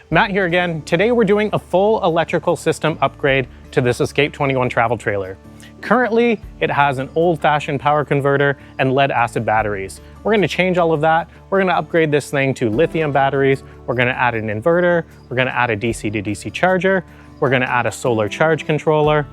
Matt here again. Today we're doing a full electrical system upgrade to this Escape 21 travel trailer. Currently, it has an old-fashioned power converter and lead-acid batteries. We're going to change all of that. We're going to upgrade this thing to lithium batteries. We're going to add an inverter. We're going to add a DC to DC charger. We're going to add a solar charge controller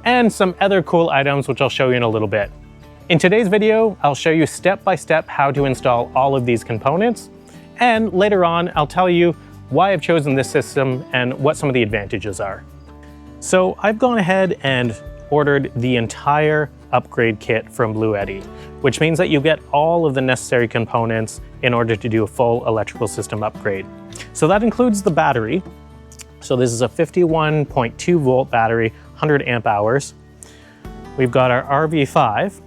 and some other cool items, which I'll show you in a little bit. In today's video, I'll show you step-by-step how to install all of these components. And later on, I'll tell you why I've chosen this system and what some of the advantages are. So I've gone ahead and ordered the entire upgrade kit from Bluetti, which means that you get all of the necessary components in order to do a full electrical system upgrade. So that includes the battery. So this is a 51.2 volt battery, 100 amp hours. We've got our RV5.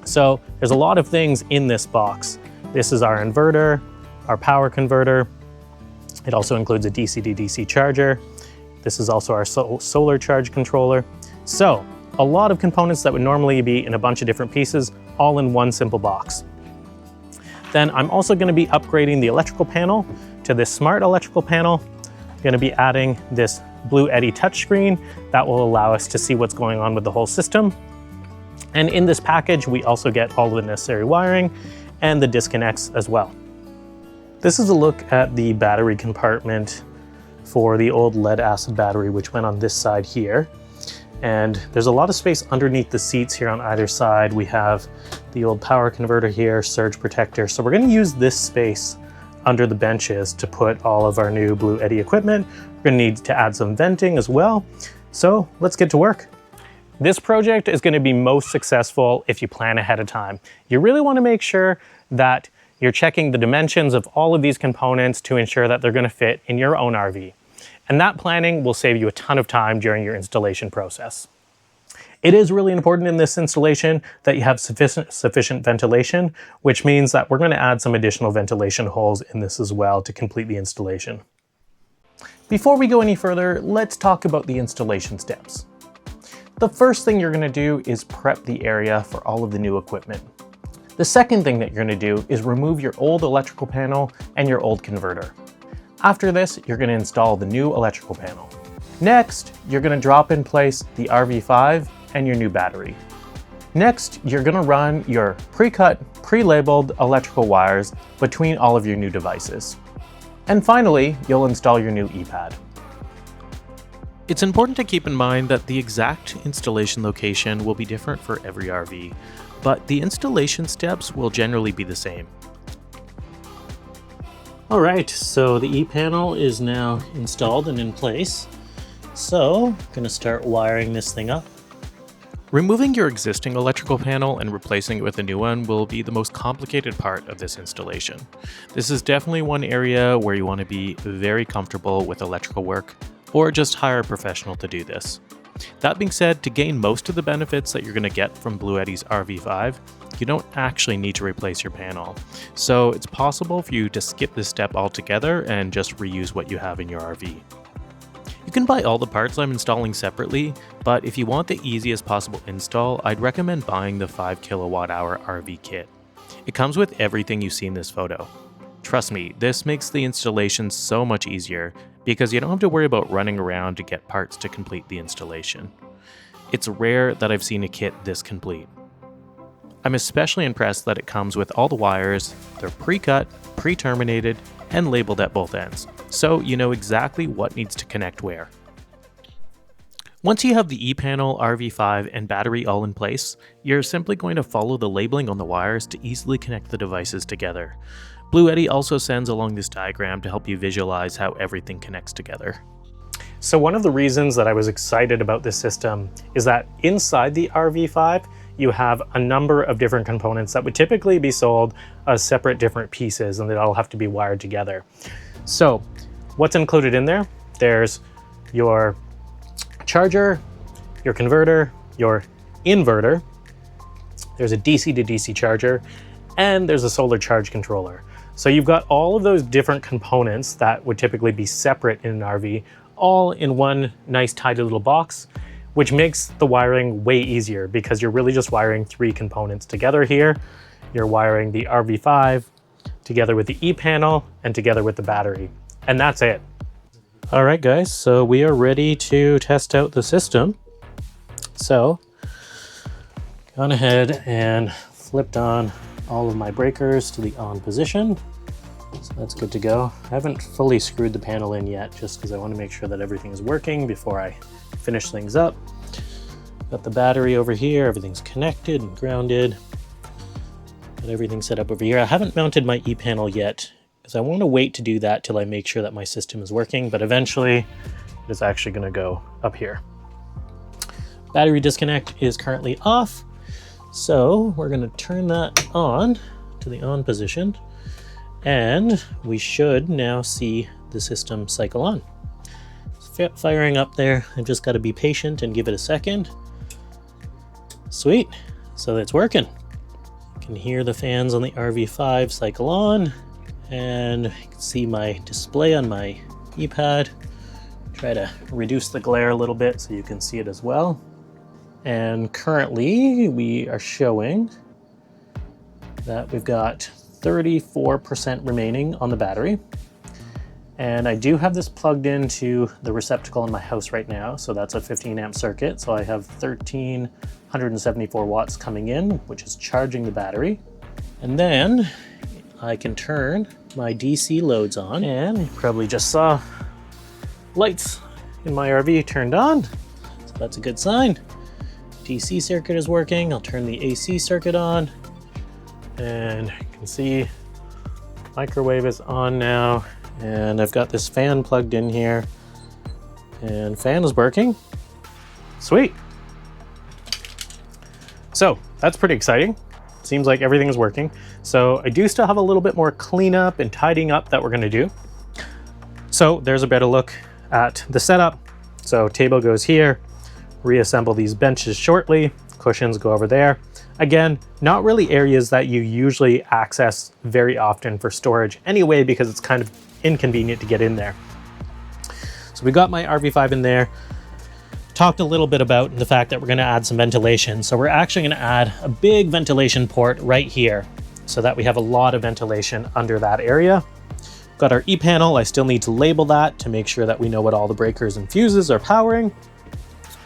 So there's a lot of things in this box. This is our inverter, our power converter. It also includes a DC to DC charger. This is also our solar charge controller. So a lot of components that would normally be in a bunch of different pieces, all in one simple box. Then I'm also going to be upgrading the electrical panel to this smart electrical panel. I'm going to be adding this Bluetti touchscreen that will allow us to see what's going on with the whole system. And in this package, we also get all the necessary wiring and the disconnects as well. This is a look at the battery compartment for the old lead acid battery, which went on this side here. And there's a lot of space underneath the seats here on either side. We have the old power converter here, surge protector. So we're going to use this space under the benches to put all of our new Bluetti equipment. We're going to need to add some venting as well. So let's get to work. This project is going to be most successful if you plan ahead of time. You really want to make sure that you're checking the dimensions of all of these components to ensure that they're going to fit in your own RV. And that planning will save you a ton of time during your installation process. It is really important in this installation that you have sufficient ventilation, which means that we're going to add some additional ventilation holes in this as well to complete the installation. Before we go any further, let's talk about the installation steps. The first thing you're going to do is prep the area for all of the new equipment. The second thing that you're going to do is remove your old electrical panel and your old converter. After this, you're going to install the new electrical panel. Next, you're going to drop in place the RV5 and your new battery. Next, you're going to run your pre-cut, pre-labeled electrical wires between all of your new devices. And finally, you'll install your new e-pad. It's important to keep in mind that the exact installation location will be different for every RV, but the installation steps will generally be the same. All right, so the e-panel is now installed and in place. So I'm gonna start wiring this thing up. Removing your existing electrical panel and replacing it with a new one will be the most complicated part of this installation. This is definitely one area where you want to be very comfortable with electrical work, or just hire a professional to do this. That being said, to gain most of the benefits that you're going to get from Bluetti's RV5, you don't actually need to replace your panel. So it's possible for you to skip this step altogether and just reuse what you have in your RV. You can buy all the parts I'm installing separately, but if you want the easiest possible install, I'd recommend buying the 5 kWh RV kit. It comes with everything you see in this photo. Trust me, this makes the installation so much easier because you don't have to worry about running around to get parts to complete the installation. It's rare that I've seen a kit this complete. I'm especially impressed that it comes with all the wires, they're pre-cut, pre-terminated, and labeled at both ends, so you know exactly what needs to connect where. Once you have the e-panel, RV5, and battery all in place, you're simply going to follow the labeling on the wires to easily connect the devices together. Bluetti also sends along this diagram to help you visualize how everything connects together. So one of the reasons that I was excited about this system is that inside the RV5, you have a number of different components that would typically be sold as separate different pieces, and they all have to be wired together. So what's included in there? There's your charger, your converter, your inverter, there's a DC to DC charger, and there's a solar charge controller. So you've got all of those different components that would typically be separate in an RV, all in one nice tidy little box, which makes the wiring way easier because you're really just wiring 3 components together here. You're wiring the RV5 together with the e-panel and together with the battery. And that's it. All right, guys, so we are ready to test out the system. So, gone ahead and flipped on all of my breakers to the on position. So that's good to go. I haven't fully screwed the panel in yet, just because I want to make sure that everything is working before I finish things up. Got the battery over here, everything's connected and grounded. Got everything set up over here. I haven't mounted my e-panel yet, because I want to wait to do that till I make sure that my system is working, but eventually it is actually going to go up here. Battery disconnect is currently off, so we're going to turn that on to the on position, and we should now see the system cycle on. It's firing up there. I've just got to be patient and give it a second. Sweet, so it's working. You can hear the fans on the RV5 cycle on, and you can see my display on my e-pad. Try to reduce the glare a little bit so you can see it as well. And currently we are showing that we've got 34% remaining on the battery. And I do have this plugged into the receptacle in my house right now. So that's a 15 amp circuit. So I have 1374 watts coming in, which is charging the battery. And then I can turn my DC loads on, and you probably just saw lights in my RV turned on. So that's a good sign. DC circuit is working. I'll turn the AC circuit on, and you can see microwave is on now, and I've got this fan plugged in here, and fan is working. Sweet. So that's pretty exciting. Seems like everything is working. So I do still have a little bit more cleanup and tidying up that we're gonna do. So there's a better look at the setup. So table goes here, reassemble these benches shortly, cushions go over there. Again, not really areas that you usually access very often for storage anyway, because it's kind of inconvenient to get in there. So we got my RV5 in there. Talked a little bit about the fact that we're going to add some ventilation. So we're actually going to add a big ventilation port right here so that we have a lot of ventilation under that area. Got our e-panel. I still need to label that to make sure that we know what all the breakers and fuses are powering.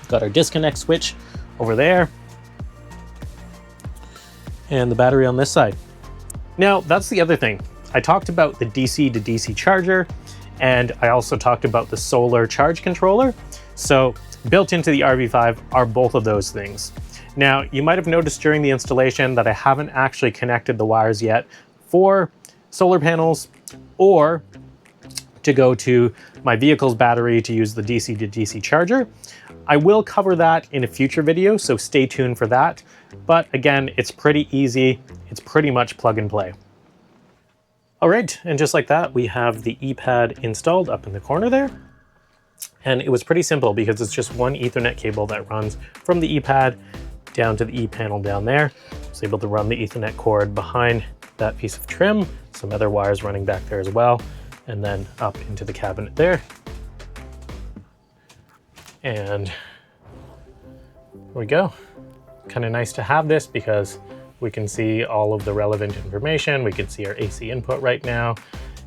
Got our disconnect switch over there, and the battery on this side. Now, that's the other thing. I talked about the DC to DC charger, and I also talked about the solar charge controller. So built into the RV5 are both of those things. Now, you might have noticed during the installation that I haven't actually connected the wires yet for solar panels or to go to my vehicle's battery to use the DC to DC charger. I will cover that in a future video, so stay tuned for that. But again, it's pretty easy. It's pretty much plug and play. All right, and just like that, we have the e-pad installed up in the corner there. And it was pretty simple because it's just one Ethernet cable that runs from the e-pad down to the e-panel down there. I was able to run the Ethernet cord behind that piece of trim, some other wires running back there as well, and then up into the cabinet there. And there we go. Kind of nice to have this because we can see all of the relevant information. We can see our AC input right now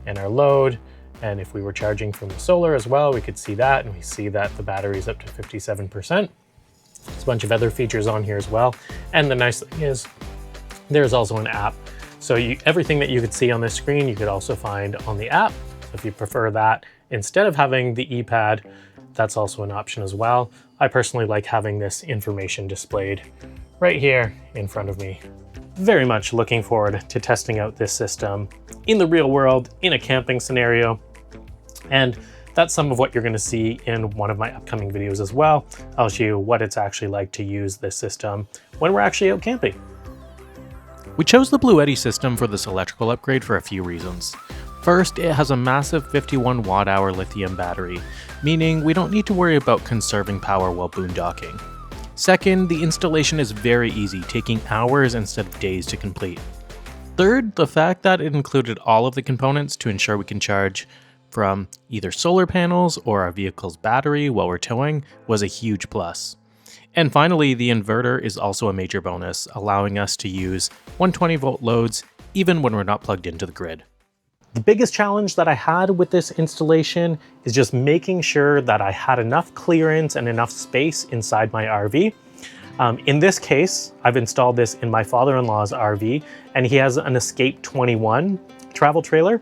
and our load. And if we were charging from the solar as well, we could see that, and we see that the battery is up to 57%. There's a bunch of other features on here as well. And the nice thing is there's also an app. So everything that you could see on this screen, you could also find on the app. If you prefer that, instead of having the e-pad, that's also an option as well. I personally like having this information displayed right here in front of me. Very much looking forward to testing out this system in the real world, in a camping scenario. And that's some of what you're going to see in one of my upcoming videos as well. I'll show you what it's actually like to use this system when we're actually out camping. We chose the Bluetti system for this electrical upgrade for a few reasons. First, it has a massive 51 watt-hour lithium battery, meaning we don't need to worry about conserving power while boondocking. Second, the installation is very easy, taking hours instead of days to complete. Third, the fact that it included all of the components to ensure we can charge from either solar panels or our vehicle's battery while we're towing was a huge plus. And finally, the inverter is also a major bonus, allowing us to use 120 volt loads even when we're not plugged into the grid. The biggest challenge that I had with this installation is just making sure that I had enough clearance and enough space inside my RV. In this case, I've installed this in my father-in-law's RV, and he has an Escape 21 travel trailer.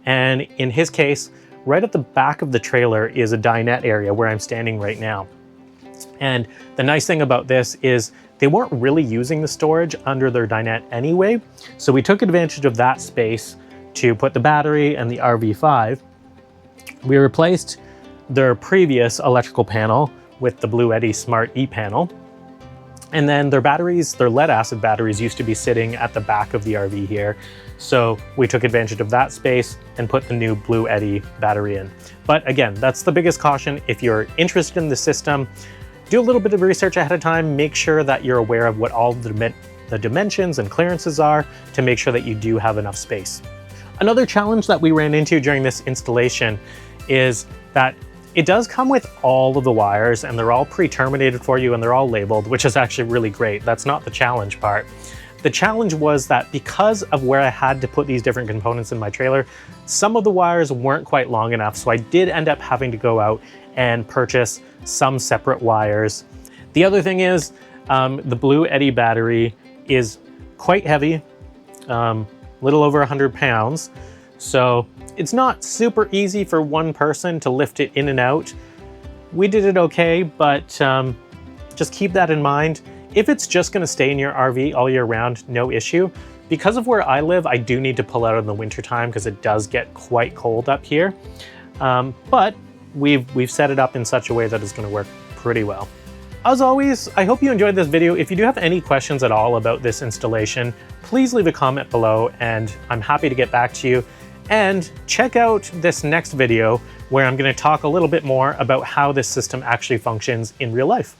And in his case, right at the back of the trailer is a dinette area where I'm standing right now. And the nice thing about this is they weren't really using the storage under their dinette anyway. So we took advantage of that space to put the battery and the RV5. We replaced their previous electrical panel with the Bluetti Smart E panel. And then their batteries, their lead acid batteries, used to be sitting at the back of the RV here. So we took advantage of that space and put the new Bluetti battery in. But again, that's the biggest caution. If you're interested in the system, do a little bit of research ahead of time. Make sure that you're aware of what all the dimensions and clearances are to make sure that you do have enough space. Another challenge that we ran into during this installation is that it does come with all of the wires, and they're all pre-terminated for you and they're all labeled, which is actually really great. That's not the challenge part. The challenge was that because of where I had to put these different components in my trailer, some of the wires weren't quite long enough. So I did end up having to go out and purchase some separate wires. The other thing is the Bluetti battery is quite heavy, little over 100 pounds. So it's not super easy for one person to lift it in and out. We did it okay, but just keep that in mind. If it's just gonna stay in your RV all year round, no issue. Because of where I live, I do need to pull out in the winter time because it does get quite cold up here. But we've set it up in such a way that it's gonna work pretty well. As always, I hope you enjoyed this video. If you do have any questions at all about this installation, please leave a comment below and I'm happy to get back to you. And check out this next video where I'm going to talk a little bit more about how this system actually functions in real life.